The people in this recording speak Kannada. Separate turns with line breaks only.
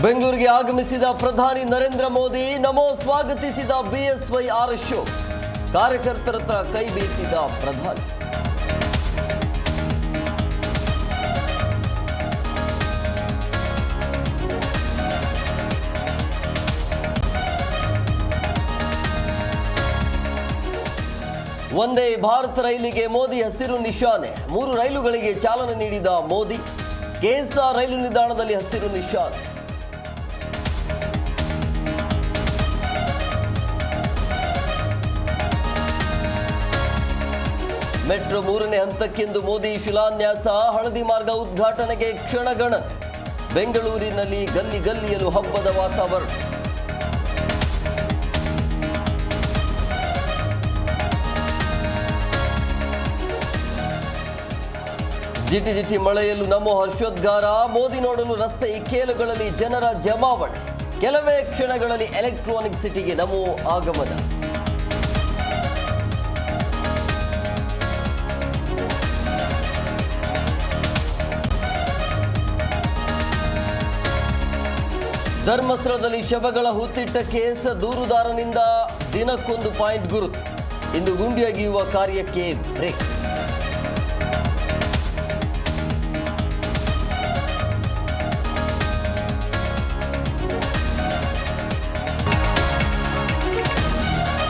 ಬೆಂಗಳೂರಿಗೆ ಆಗಮಿಸಿದ ಪ್ರಧಾನಿ ನರೇಂದ್ರ ಮೋದಿ ನಮೋ ಸ್ವಾಗತಿಸಿದ ಬಿಎಸ್ವೈ ಆರ್ ಅಶೋಕ್. ಕಾರ್ಯಕರ್ತರ ಹತ್ರ ಕೈ ಬೀಸಿದ ಪ್ರಧಾನಿ. ವಂದೇ ಭಾರತ್ ರೈಲಿಗೆ ಮೋದಿ ಹಸಿರು ನಿಶಾನೆ. 3 ರೈಲುಗಳಿಗೆ ಚಾಲನೆ ನೀಡಿದ ಮೋದಿ. ಕೆಎಸ್ಆರ್ ರೈಲು ನಿಲ್ದಾಣದಲ್ಲಿ ಹಸಿರು ನಿಶಾನೆ. ಮೆಟ್ರೋ 3ನೇ ಹಂತಕ್ಕೆಂದು ಮೋದಿ ಶಿಲಾನ್ಯಾಸ. ಹಳದಿ ಮಾರ್ಗ ಉದ್ಘಾಟನೆಗೆ ಕ್ಷಣಗಣನೆ. ಬೆಂಗಳೂರಿನಲ್ಲಿ ಗಲ್ಲಿ ಗಲ್ಲಿಯಲ್ಲೂ ಹಬ್ಬದ ವಾತಾವರಣ. ಜಿಟಿ ಜಿಟಿ ಮಳೆಯಲ್ಲೂ ನಮೋ ಹರ್ಷೋದ್ಗಾರ. ಮೋದಿ ನೋಡಲು ರಸ್ತೆ ಇಕ್ಕೆಲುಗಳಲ್ಲಿ ಜನರ ಜಮಾವಣೆ. ಕೆಲವೇ ಕ್ಷಣಗಳಲ್ಲಿ ಎಲೆಕ್ಟ್ರಾನಿಕ್ ಸಿಟಿಗೆ ನಮೋ ಆಗಮನ. ಧರ್ಮಸ್ಥಳದಲ್ಲಿ ಶವಗಳ ಹೂತಿಟ್ಟ ಕೇಸ್. ದೂರುದಾರನಿಂದ ದಿನಕ್ಕೊಂದು ಪಾಯಿಂಟ್ ಗುರುತು. ಇಂದು ಗುಂಡಿ ಅಗೆಯುವ ಕಾರ್ಯಕ್ಕೆ ಬ್ರೇಕ್.